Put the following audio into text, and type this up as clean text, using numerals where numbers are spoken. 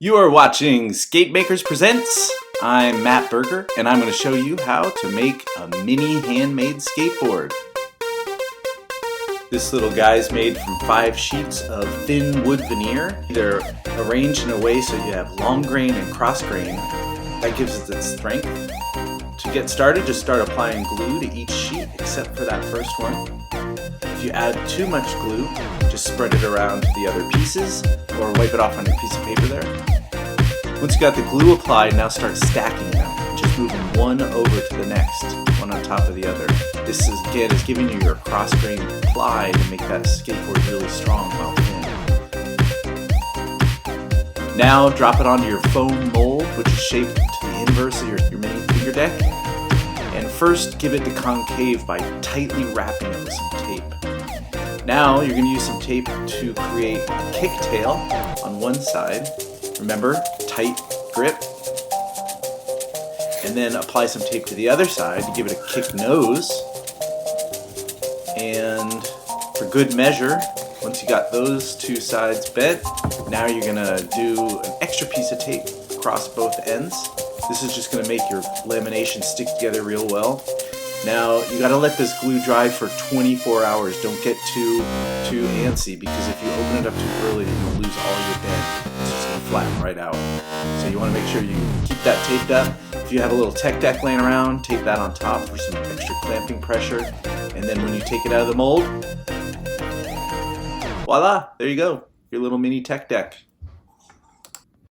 You are watching Skate Makers Presents. I'm Matt Berger, and I'm going to show you how to make a mini handmade skateboard. This little guy is made from 5 sheets of thin wood veneer. They're arranged in a way so you have long grain and cross grain. That gives it its strength. To get started, just start applying glue to each sheet except for that first one. If you add too much glue, just spread it around to the other pieces or wipe it off on your piece of paper there. Once you got the glue applied, now start stacking them, just moving one over to the next, one on top of the other. This is giving you your cross-grain ply to make that skateboard really strong while thin. Now drop it onto your foam mold, which is shaped to the inverse of your mini finger deck. And first give it the concave by tightly wrapping it with some tape. Now you're going to use some tape to create a kick tail on one side. Remember, tight grip. And then apply some tape to the other side to give it a kick nose. And for good measure, once you got those two sides bent, now you're going to do an extra piece of tape across both ends. This is just going to make your lamination stick together real well. Now you got to let this glue dry for 24 hours. Don't get too antsy, because if you open it up too early, you'll lose all your bend. It's just going to flatten right out. So you want to make sure you keep that taped up. If you have a little tech deck laying around, tape that on top for some extra clamping pressure. And then when you take it out of the mold, voila, there you go, your little mini tech deck.